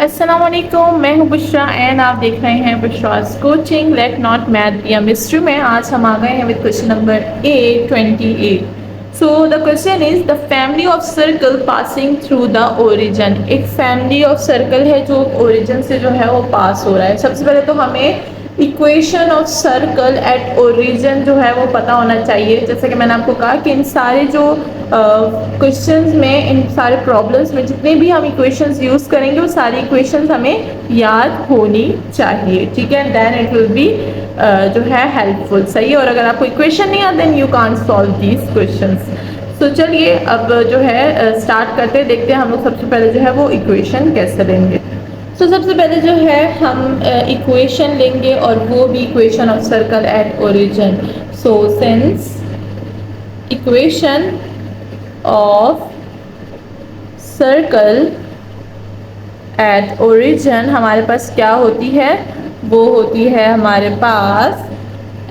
अस्सलामुअलैकुम, मैं हूं बुशरा एंड आप देख रहे हैं Bushraj coaching. Let not math be a mystery में आज हम आ गए हैं with question number 828। So the question is the family of circle passing through the origin. एक फैमिली ऑफ सर्कल है जो ओरिजिन से जो है वो पास हो रहा है। सबसे पहले तो हमें equation of circle at origin जो है वो पता होना चाहिए। जैसे कि मैंने आपको कहा कि इन सारे जो क्वेश्चंस में, इन सारे प्रॉब्लम्स में जितने भी हम इक्वेशंस यूज़ करेंगे वो सारी इक्वेशंस हमें याद होनी चाहिए, ठीक है। देन इट विल बी जो है हेल्पफुल, सही है। और अगर आपको इक्वेशन नहीं आता then you can't solve these questions. तो चलिए अब जो है स्टार्ट करते हैं, देखते हैं हम लोग सबसे पहले जो है वो इक्वेशन कैसे लेंगे। तो सबसे पहले जो है हम इक्वेशन लेंगे और वो भी equation of circle at origin. So since equation of circle at origin हमारे पास क्या होती है, वो होती है हमारे पास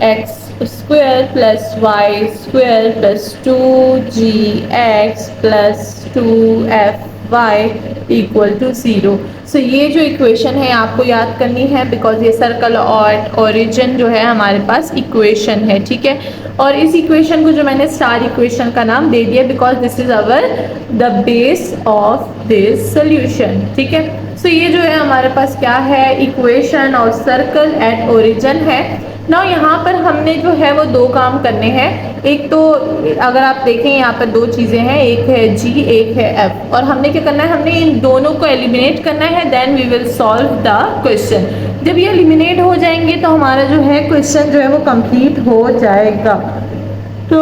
x square plus Y square plus 2gx plus 2fy equal to 0। So ये जो इक्वेशन है आपको याद करनी है बिकॉज ये सर्कल और ओरिजिन जो है हमारे पास इक्वेशन है, ठीक है। और इस इक्वेशन को जो मैंने स्टार इक्वेशन का नाम दे दिया because this is our the base of this solution, ठीक है। सो ये जो है हमारे पास क्या है, इक्वेशन और सर्कल एट ओरिजिन है ना। यहाँ पर हमने जो है वो दो काम करने हैं। एक तो अगर आप देखें यहाँ पर दो चीज़ें हैं, एक है g एक है f, और हमने क्या करना है, हमने इन दोनों को एलिमिनेट करना है। Then we will solve the question. जब ये एलिमिनेट हो जाएंगे तो हमारा जो है क्वेश्चन जो है वो कंप्लीट हो जाएगा। तो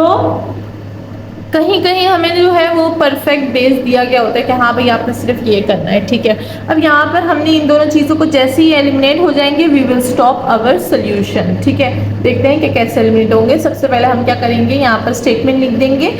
कहीं कहीं हमें जो है वो परफेक्ट बेस दिया गया होता है कि हाँ भाई आपने सिर्फ ये करना है, ठीक है। अब यहाँ पर हमने इन दोनों चीज़ों को जैसे ही एलिमिनेट हो जाएंगे we will stop our solution, ठीक है। देखते हैं कि कैसे एलिमिनेट होंगे। सबसे पहले हम क्या करेंगे, यहाँ पर स्टेटमेंट लिख देंगे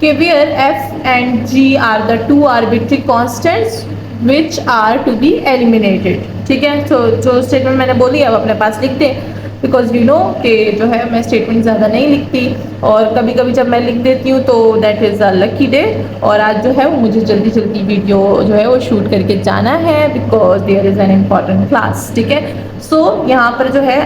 कि where f and g are the two arbitrary constants which are to be eliminated, ठीक है। तो जो स्टेटमेंट मैंने बोली अब अपने पास लिख दें बिकॉज यू नो कि जो है मैं स्टेटमेंट ज़्यादा नहीं लिखती और कभी कभी जब मैं लिख देती हूँ तो that is a lucky day. और आज जो है वो मुझे जल्दी जल्दी वीडियो जो है वो शूट करके जाना है because there is an important class, ठीक है। सो यहाँ पर जो है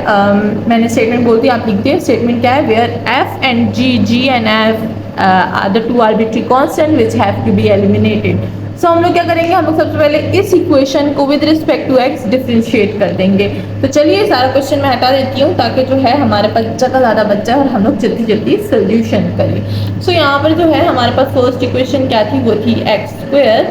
मैंने स्टेटमेंट बोल दी, आप लिख दिए। स्टेटमेंट क्या है, where f and g and f are the two arbitrary constant which have to be eliminated. So हम लोग क्या करेंगे, हम लोग सबसे पहले इस इक्वेशन को with respect to x differentiate कर देंगे। तो चलिए सारा क्वेश्चन मैं हटा देती हूँ ताकि जो है हमारे पास ज़्यादा ज़्यादा बच जाए और हम लोग जल्दी जल्दी सोल्यूशन करें। सो यहाँ पर जो है हमारे पास फर्स्ट इक्वेशन क्या थी, वो थी x square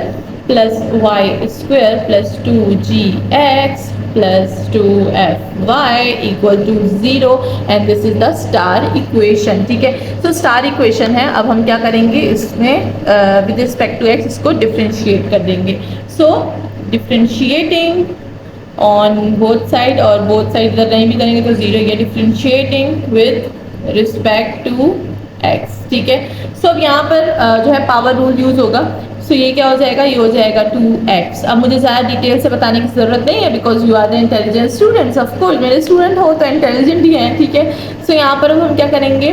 plus Y square plus 2gx plus 2fy equal to 0 and this is the star equation, ठीक है। तो स्टार इक्वेशन है। अब हम क्या करेंगे, इसमें विद रिस्पेक्ट टू एक्स इसको डिफ्रेंशिएट कर देंगे। So differentiating on both side, और बोथ साइड अगर नहीं भी करेंगे तो 0 ये differentiating with respect to x, ठीक है। सो अब यहाँ पर जो है पावर रूल यूज होगा। सो ये क्या हो जाएगा, ये हो जाएगा 2x। अब मुझे ज़्यादा डिटेल से बताने की ज़रूरत नहीं है because you are the intelligent students. Of course मेरे स्टूडेंट हो तो इंटेलिजेंट ही हैं, ठीक है। सो यहाँ पर हम क्या करेंगे,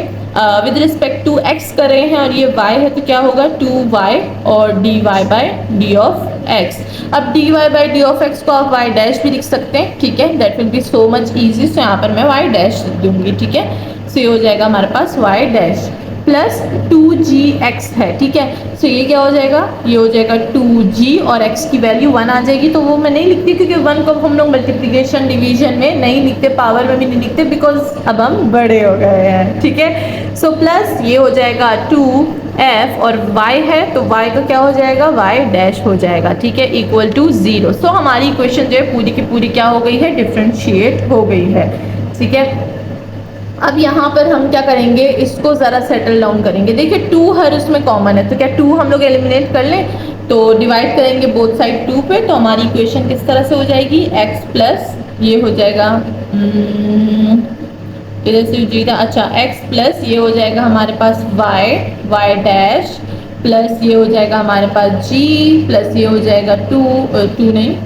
विद रिस्पेक्ट टू x कर रहे हैं और ये y है तो क्या होगा 2y और dy by D of x। अब dy by D of x को आप y डैश भी लिख सकते हैं, ठीक है। That will be so much easy. So यहाँ पर मैं y डैश लिख दूंगी, ठीक है। सो ये हो जाएगा हमारे पास y डैश प्लस 2gx है, ठीक है। सो ये क्या हो जाएगा, ये हो जाएगा 2g और x की वैल्यू 1 आ जाएगी। तो वो मैं नहीं लिखती क्योंकि 1 को हम लोग मल्टीप्लिकेशन डिवीजन में नहीं लिखते, पावर में भी नहीं लिखते बिकॉज अब हम बड़े हो गए हैं, ठीक है। सो प्लस ये हो जाएगा 2f और y है तो y का क्या हो जाएगा, y डैश हो जाएगा, ठीक है, इक्वल टू 0। सो हमारी इक्वेशन जो है पूरी की पूरी क्या हो गई है, डिफ्रेंशिएट हो गई है, ठीक है। अब यहाँ पर हम क्या करेंगे, इसको ज़रा सेटल डाउन करेंगे। देखिए 2 हर उसमें कॉमन है तो क्या 2 हम लोग एलिमिनेट कर लें, तो डिवाइड करेंगे बोथ साइड 2 पे। तो हमारी इक्वेशन किस तरह से हो जाएगी, x प्लस ये हो जाएगा इधर से जी था, अच्छा x प्लस ये हो जाएगा हमारे पास y डैश प्लस ये हो जाएगा हमारे पास g प्लस ये हो जाएगा 2 नहीं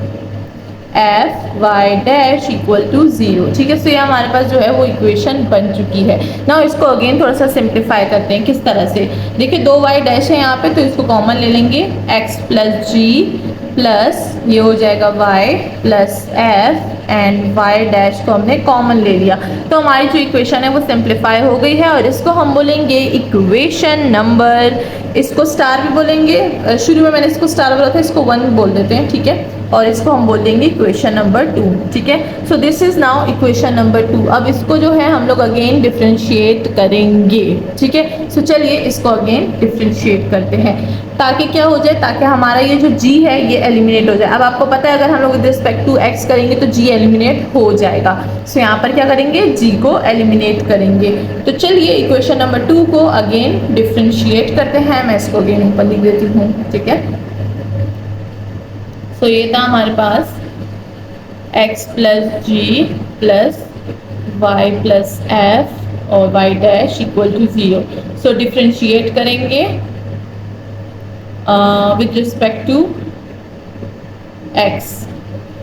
f y dash equal to 0, ठीक है। सो ये हमारे पास जो है वो इक्वेशन बन चुकी है ना। इसको अगेन थोड़ा सा सिंप्लीफाई करते हैं, किस तरह से, देखिए 2 वाई डैश है यहाँ पे तो इसको कॉमन ले लेंगे, x प्लस जी प्लस ये हो जाएगा y plus F and y dash को हमने कॉमन ले लिया, तो हमारी जो इक्वेशन है वो सिंप्लीफाई हो गई है और इसको हम बोलेंगे इक्वेशन नंबर, इसको स्टार भी बोलेंगे, शुरू में मैंने इसको स्टार बोला था, इसको 1 बोल देते हैं, ठीक है, और इसको हम बोल देंगे इक्वेशन नंबर 2, ठीक है। So this is now equation number 2। अब इसको जो है हम लोग अगेन डिफरेंशिएट करेंगे, ठीक है। सो चलिए इसको अगेन डिफरेंशिएट करते हैं ताकि क्या हो जाए, ताकि हमारा ये जो g है ये एलिमिनेट हो जाए। अब आपको पता है अगर हम लोग विद रिस्पेक्ट टू x करेंगे तो g एलिमिनेट हो जाएगा। सो यहाँ पर क्या करेंगे, g को एलिमिनेट करेंगे। तो चलिए इक्वेशन नंबर 2 को अगेन डिफरेंशिएट करते हैं। मैं इसको अगेन ऊपर लिख देती हूँ, ठीक है। तो ये था हमारे पास x plus g plus y plus f और y dash equal to 0। So differentiate करेंगे विद रिस्पेक्ट टू x,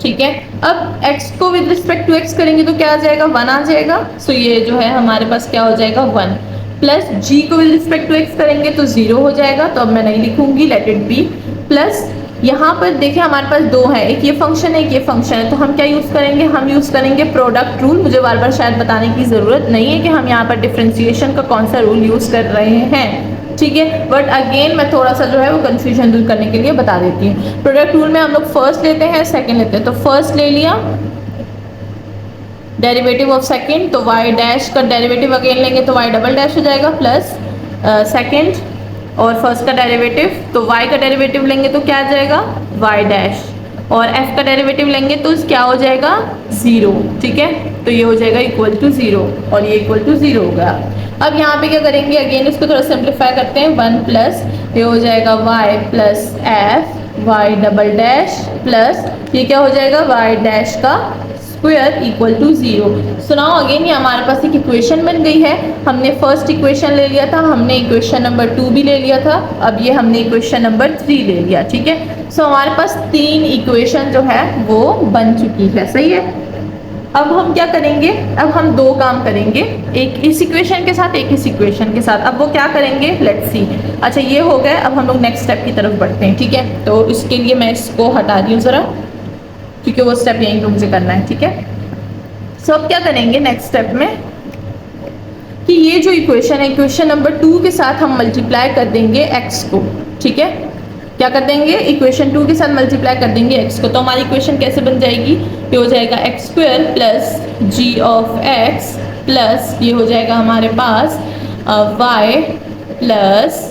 ठीक है। अब x को विद रिस्पेक्ट टू x करेंगे तो क्या आ जाएगा, 1 आ जाएगा। सो ये जो है हमारे पास क्या हो जाएगा 1, प्लस g को विद रिस्पेक्ट टू x करेंगे तो 0 हो जाएगा, तो अब मैं नहीं लिखूंगी, लेट इट बी। प्लस यहाँ पर देखिए हमारे पास 2 है, एक ये फंक्शन है, एक ये फंक्शन है, तो हम क्या यूज़ करेंगे, हम यूज़ करेंगे प्रोडक्ट रूल। मुझे बार बार शायद बताने की ज़रूरत नहीं है कि हम यहाँ पर डिफरेंशिएशन का कौन सा रूल यूज़ कर रहे हैं, ठीक है। बट अगेन मैं थोड़ा सा जो है वो कन्फ्यूजन दूर करने के लिए बता देती हूँ। प्रोडक्ट रूल में हम लोग फर्स्ट लेते हैं, सेकेंड लेते हैं, तो फर्स्ट ले लिया डेरिवेटिव ऑफ सेकेंड, तो y डैश का डेरिवेटिव अगेन लेंगे तो y डबल डैश हो जाएगा, प्लस सेकेंड और फर्स्ट का डेरिवेटिव, तो y का डेरिवेटिव लेंगे तो क्या आ जाएगा y डैश, और f का डेरिवेटिव लेंगे तो क्या हो जाएगा 0, ठीक है। तो ये हो जाएगा इक्वल टू 0 और ये इक्वल टू 0 हो गया। अब यहाँ पे क्या करेंगे, अगेन इसको थोड़ा सिंप्लीफाई करते हैं, 1 प्लस ये हो जाएगा y plus f y double dash plus ये क्या हो जाएगा y डैश का square equal to 0। So now again ये हमारे पास एक इक्वेशन बन गई है। हमने फर्स्ट इक्वेशन ले लिया था, हमने इक्वेशन नंबर 2 भी ले लिया था, अब ये हमने इक्वेशन नंबर 3 ले लिया, ठीक है। सो हमारे पास 3 इक्वेशन जो है वो बन चुकी है, सही है। अब हम क्या करेंगे, अब हम 2 काम करेंगे, एक इस इक्वेशन के साथ, एक इस इक्वेशन के साथ। अब वो क्या करेंगे, लेट्स सी। अच्छा ये हो गए, अब हम लोग नेक्स्ट स्टेप की तरफ बढ़ते हैं, ठीक है। तो इसके लिए मैं इसको हटा रही हूँ ज़रा, क्योंकि वो स्टेप यहीं पे मुझे करना है, ठीक है। सो अब क्या करेंगे नेक्स्ट स्टेप में कि ये जो इक्वेशन है, इक्वेशन नंबर 2 के साथ हम मल्टीप्लाई कर देंगे x को, ठीक है। क्या कर देंगे, इक्वेशन 2 के साथ मल्टीप्लाई कर देंगे x को, तो हमारी इक्वेशन कैसे बन जाएगी, ये हो जाएगा x square plus ji of x plus ये हो जाएगा हमारे पास y plus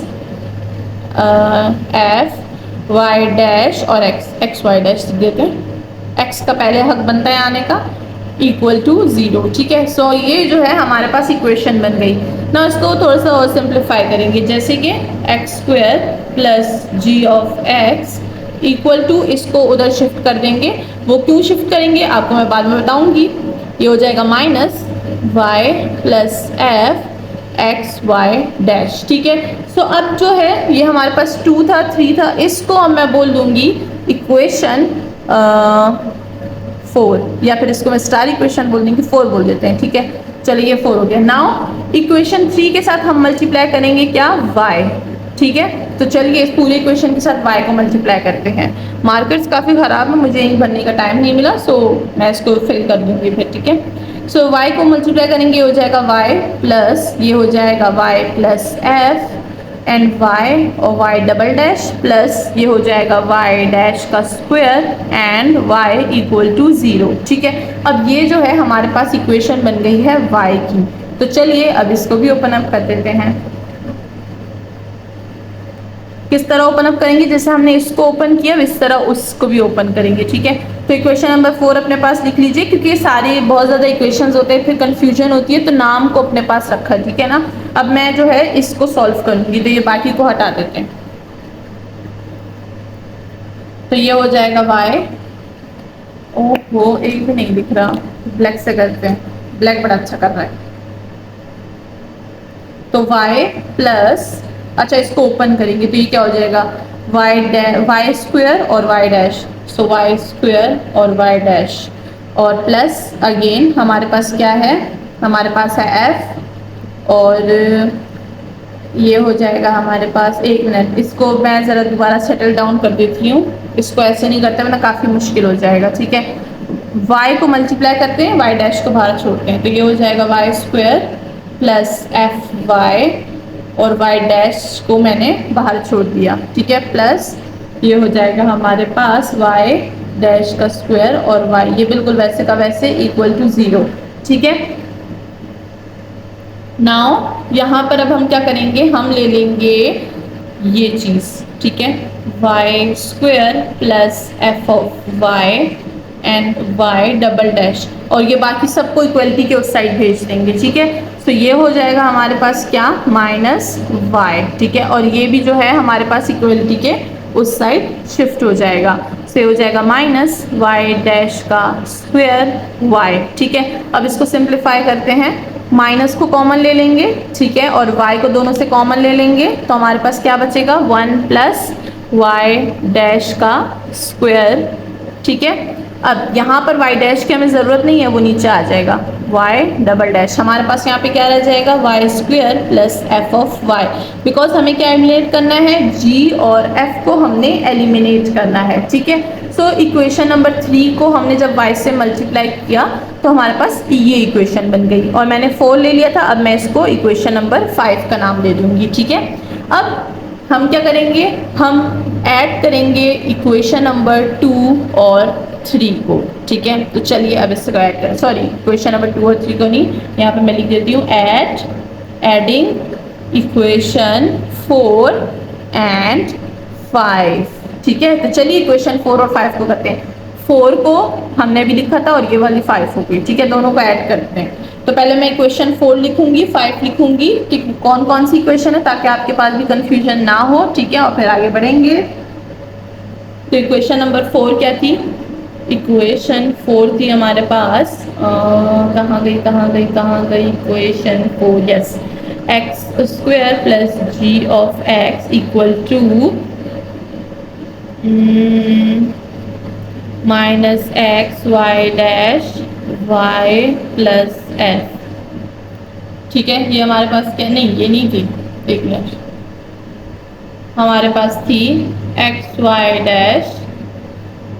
F y dash और एक्स वाई डैश देते हैं, x का पहले हक बनता है आने का, इक्वल टू 0, ठीक है। सो ये जो है हमारे पास इक्वेशन बन गई ना। इसको थोड़ा सा और सिंप्लीफाई करेंगे, जैसे कि x square plus ji of x equal to, इसको उधर शिफ्ट कर देंगे। वो क्यों शिफ्ट करेंगे आपको मैं बाद में बताऊंगी। ये हो जाएगा minus y plus f x Y dash, ठीक है। सो अब जो है ये हमारे पास 2 था 3 था, इसको अब मैं बोल दूंगी इक्वेशन 4, या फिर इसको मैं स्टार इक्वेशन बोल दूंगी, 4 बोल देते हैं, ठीक है। चलिए ये 4 हो गया। नाउ इक्वेशन 3 के साथ हम मल्टीप्लाई करेंगे क्या, y, ठीक है। तो चलिए इस पूरे इक्वेशन के साथ y को मल्टीप्लाई करते हैं। मार्कर्स काफ़ी ख़राब है, मुझे यहीं भरने का टाइम नहीं मिला, सो मैं इसको फिल कर दूंगी फिर, ठीक है। सो y को मल्टीप्लाई करेंगे, हो जाएगा y प्लस ये हो जाएगा y plus F and y और y डबल डैश प्लस ये हो जाएगा y डैश का square and y equal to 0, ठीक है। अब ये जो है हमारे पास इक्वेशन बन गई है y की। तो चलिए अब इसको भी ओपन अप कर देते हैं। किस तरह ओपन अप करेंगे, जैसे हमने इसको ओपन किया इस तरह उसको भी ओपन करेंगे, ठीक है। तो इक्वेशन नंबर 4 अपने पास लिख लीजिए, क्योंकि ये सारे बहुत ज़्यादा इक्वेशंस होते हैं, फिर कंफ्यूजन होती है, तो नाम को अपने पास रखा, ठीक है ना। अब मैं जो है इसको सॉल्व करूंगी, तो ये बाकी को हटा देते हैं। तो ये हो जाएगा y, ओहो एक भी नहीं दिख रहा, ब्लैक से करते हैं, ब्लैक बड़ा अच्छा कर रहा है। तो y प्लस, अच्छा इसको ओपन करेंगे तो ये क्या हो जाएगा y स्क्वायर और y डैश, सो y स्क्वायर और y डैश और प्लस अगेन हमारे पास क्या है, हमारे पास है f और ये हो जाएगा हमारे पास, एक मिनट इसको मैं ज़रा दोबारा सेटल डाउन कर देती हूँ, इसको ऐसे नहीं करते वरना काफ़ी मुश्किल हो जाएगा, ठीक है। y को मल्टीप्लाई करते हैं, y डैश को बाहर छोड़ते हैं, तो ये हो जाएगा Y square plus F Y, और y डैश को मैंने बाहर छोड़ दिया, ठीक है, प्लस ये हो जाएगा हमारे पास y डैश का स्क्वायर और y, ये बिल्कुल वैसे का वैसे इक्वल टू 0, ठीक है। नाउ यहाँ पर अब हम क्या करेंगे, हम ले लेंगे ये चीज़, ठीक है, Y square plus F of Y and Y double dash, और ये बाकी सबको इक्वलिटी के उस साइड भेज देंगे, ठीक है। तो ये हो जाएगा हमारे पास क्या, माइनस वाई, ठीक है, और ये भी जो है हमारे पास इक्वलिटी के उस साइड शिफ्ट हो जाएगा, से हो जाएगा माइनस वाई डैश का स्क्वायर वाई, ठीक है। अब इसको सिंप्लीफाई करते हैं, माइनस को कॉमन ले लेंगे, ठीक है, और y को दोनों से कॉमन ले लेंगे, तो हमारे पास क्या बचेगा, 1 प्लस वाई डैश का स्क्वायर, ठीक है। अब यहाँ पर y डैश की हमें ज़रूरत नहीं है, वो नीचे आ जाएगा, y डबल डैश, हमारे पास यहाँ पे क्या रह जाएगा, y square plus F of y, because हमें क्या एलिमिनेट करना है, g और f को हमने एलिमिनेट करना है, ठीक है। सो इक्वेशन नंबर 3 को हमने जब y से मल्टीप्लाई किया तो हमारे पास ये इक्वेशन बन गई, और मैंने 4 ले लिया था, अब मैं इसको इक्वेशन नंबर 5 का नाम दे दूंगी, ठीक है। अब हम क्या करेंगे, हम ऐड करेंगे इक्वेशन नंबर 2 और 3 को, ठीक है। तो चलिए अब इसको ऐड करें, सॉरी इक्वेशन नंबर 2 और 3 को नहीं, यहाँ पे मैं लिख देती हूँ एडिंग इक्वेशन 4 एंड 5, ठीक है। तो चलिए इक्वेशन 4 और 5 को करते हैं, 4 को हमने भी लिखा था और ये वाली 5 हो गई, ठीक है, दोनों को ऐड करते हैं। तो पहले मैं इक्वेशन 4 लिखूंगी, 5 लिखूंगी, ठीक, कौन कौन सी इक्वेशन है ताकि आपके पास भी कंफ्यूजन ना हो, ठीक है, और फिर आगे बढ़ेंगे। तो इक्वेशन नंबर 4 क्या थी, इक्वेशन 4 थी हमारे पास, कहाँ गई equation 4, yes, X square plus ji of x equal to minus X Y dash Y plus F, ठीक है। ये हमारे पास क्या, नहीं ये नहीं थी, एक मिनट, हमारे पास थी x Y dash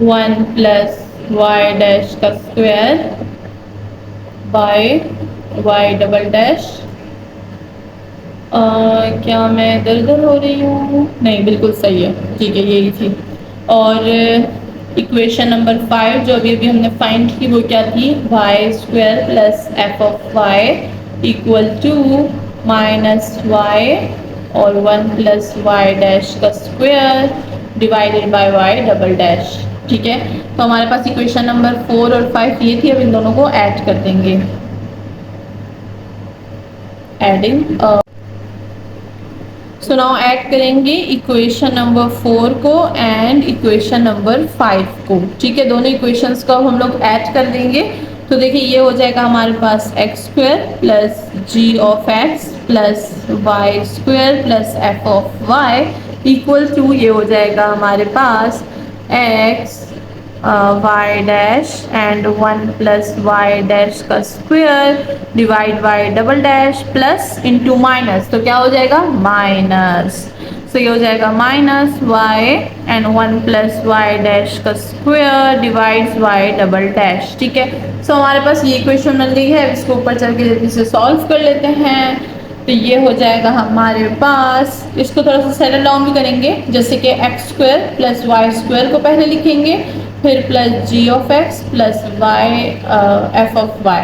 1 plus Y dash का square by Y double dash, क्या मैं इधर उधर हो रही हूँ, नहीं बिल्कुल सही है, ठीक है, यही थी। और इक्वेशन नंबर 5 जो अभी हमने फाइंड की वो क्या थी, Y square plus F of Y equal to minus Y और 1 प्लस वाई डैश का square divided by Y double dash, ठीक है। तो हमारे पास इक्वेशन नंबर 4 और 5 ये थी, अब इन दोनों को ऐड कर देंगे, एडिंग, सो नाउ ऐड करेंगे इक्वेशन नंबर 4 को एंड इक्वेशन नंबर 5 को, ठीक है, दोनों इक्वेशंस को हम लोग ऐड कर देंगे। तो देखिए ये हो जाएगा हमारे पास x square plus ji of x plus Y square plus F of Y equal to, ये हो जाएगा हमारे पास x Y dash and 1 plus Y dash का square divide y double dash plus into minus, तो क्या हो जाएगा माइनस, सो ये हो जाएगा minus Y and 1 plus Y dash का square divides y double dash, ठीक है। सो हमारे पास ये इक्वेशन बन गई है, इसको ऊपर चल के जल्दी से सॉल्व कर लेते हैं। तो ये हो जाएगा हमारे पास, इसको थोड़ा सा सेटल डाउन भी करेंगे, जैसे कि x square plus Y square को पहले लिखेंगे, फिर plus ji of x plus Y F of Y,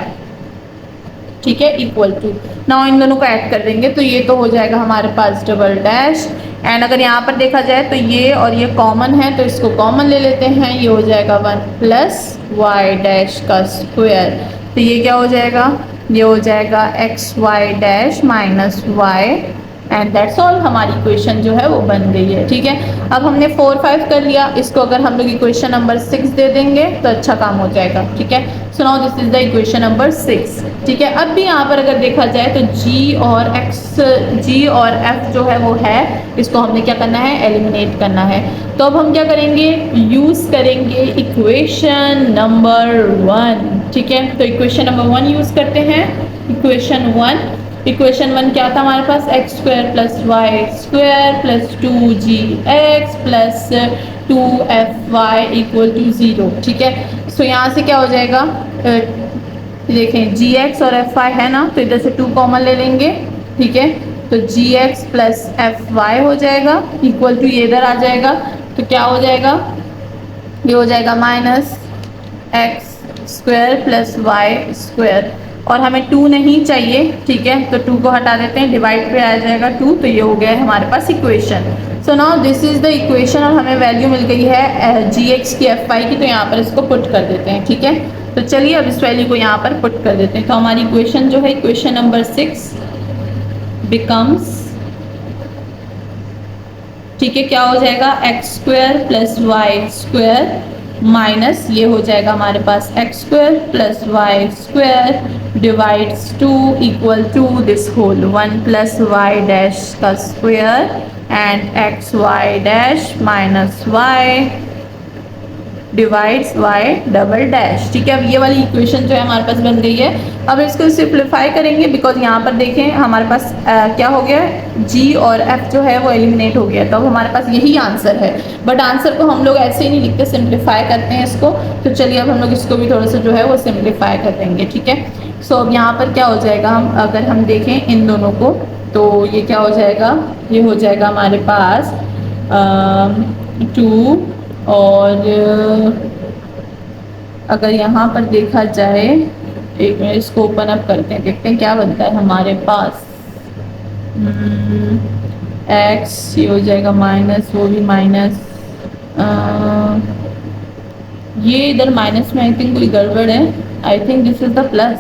ठीक है, इक्वल टू, नाउ इन दोनों को ऐड कर देंगे, तो ये तो हो जाएगा हमारे पास डबल डैश, एंड अगर यहाँ पर देखा जाए तो ये और ये कॉमन है, तो इसको कॉमन ले लेते हैं, ये हो जाएगा 1 प्लस वाई डैश का स्क्वायर, तो ये क्या हो जाएगा, ये हो जाएगा X Y dash minus Y, and that's all, हमारी इक्वेशन जो है वो बन गई है, ठीक है। अब हमने 4 5 कर लिया, इसको अगर हम लोग इक्वेशन नंबर 6 दे देंगे तो अच्छा काम हो जाएगा, ठीक है। सो now this is the equation number 6, ठीक है। अब भी यहाँ पर अगर देखा जाए तो जी और एफ जो है वो है, इसको हमने क्या करना है, एलिमिनेट करना है। तो अब हम क्या करेंगे, यूज़ करेंगे इक्वेशन नंबर 1, ठीक है। तो इक्वेशन नंबर 1 यूज़ करते हैं, इक्वेशन 1, इक्वेशन 1 क्या था हमारे पास, x square plus Y square plus 2gx plus 2fy equal to 0। ठीक है, सो यहाँ से क्या हो जाएगा, देखें gx और fy है ना, तो इधर से 2 कॉमन ले लेंगे। ठीक है, तो gx प्लस fy हो जाएगा इक्वल टू ये इधर आ जाएगा, तो क्या हो जाएगा, ये हो जाएगा minus X square plus Y square, और हमें 2 नहीं चाहिए। ठीक है, तो 2 को हटा देते हैं, डिवाइड पे आ जाएगा 2, तो ये हो गया है हमारे पास equation. So now this is the equation, और हमें वैल्यू मिल गई है gx की fy की, तो यहाँ पर इसको पुट कर देते हैं। ठीक है, तो चलिए अब इस वैल्यू को यहाँ पर पुट कर देते हैं। तो हमारी इक्वेशन जो है, इक्वेशन नंबर 6 बिकम्स, ठीक है, क्या हो जाएगा, x square plus Y square minus ये हो जाएगा हमारे पास x square plus Y square divides 2 equal to this whole 1 plus Y dash का square and x Y dash minus y divides y double dash. ठीक है, अब ये वाली इक्वेशन जो है हमारे पास बन गई है। अब इसको सिंप्लीफाई करेंगे, बिकॉज यहाँ पर देखें हमारे पास क्या हो गया, g और f जो है वो एलिमिनेट हो गया, तो अब हमारे पास यही आंसर है। बट आंसर को हम लोग ऐसे ही नहीं लिखते, सिंप्लीफाई करते हैं इसको। तो चलिए अब हम लोग इसको भी थोड़ा सा जो है वो सिंप्लीफाई कर देंगे। ठीक है, सो अब यहाँ पर क्या हो जाएगा, हम अगर हम देखें इन दोनों को, तो ये क्या हो जाएगा, ये हो जाएगा हमारे पास 2, और अगर यहाँ पर देखा जाए, एक मिनट इसको ओपन अप करते हैं, देखते हैं क्या बनता है हमारे पास। एक्स ये हो जाएगा माइनस, वो भी माइनस, ये इधर माइनस में आई थिंक कोई गड़बड़ है, I think this is the plus,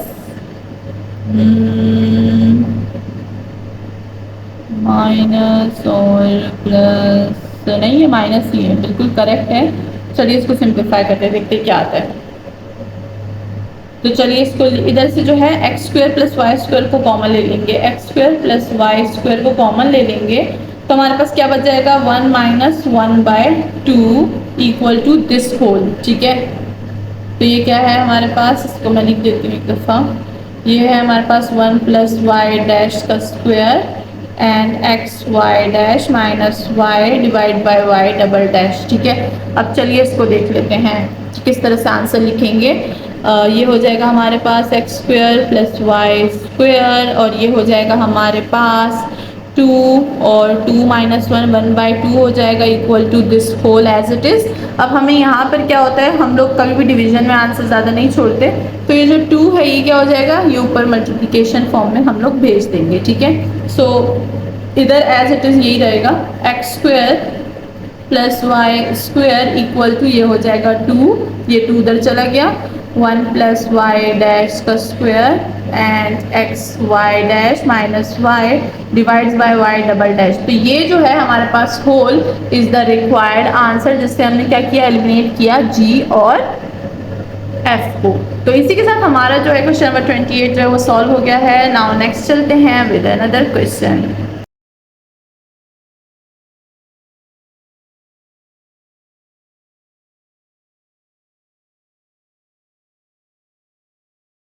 minus और प्लस नहीं, ये माइनस ही है, बिल्कुल करेक्ट है। चलिए इसको सिंप्लीफाई करते हैं, देखते हैं क्या आता है। तो चलिए इसको इधर से जो है X square plus Y square को कॉमन ले लेंगे, X square plus Y square को कॉमन ले लेंगे, तो हमारे पास क्या बच जाएगा, 1 minus 1/2 equal to this whole. ठीक है, तो ये क्या है हमारे पास, इसको मैं लिख देती हूँ एक दफ़ा, ये है हमारे पास 1 प्लस वाई डैश का square and x Y dash minus Y divide by Y double dash. ठीक है, अब चलिए इसको देख लेते हैं किस तरह से आंसर लिखेंगे। ये हो जाएगा हमारे पास x square plus Y square, और ये हो जाएगा हमारे पास 2 और 2 माइनस 1/2 हो जाएगा equal to this whole as it is. अब हमें यहाँ पर क्या होता है, हम लोग कभी भी डिवीजन में आंसर ज़्यादा नहीं छोड़ते, तो ये जो 2 है ये क्या हो जाएगा, ये ऊपर मल्टीप्लिकेशन फॉर्म में हम लोग भेज देंगे। ठीक है, सो इधर एज इट इज़ यही रहेगा, X square plus Y square equal to ये हो जाएगा 2, ये 2 उधर चला गया, 1 प्लस वाई डैश का square and x Y dash minus y divides by Y double dash. तो ये जो है हमारे पास whole is the required answer, जिससे हमने क्या किया, एलिमिनेट किया जी और एफ को। तो इसी के साथ हमारा जो है क्वेश्चन नंबर 28 जो है वो सॉल्व हो गया है। नाउ नेक्स्ट चलते हैं विद अनदर क्वेश्चन।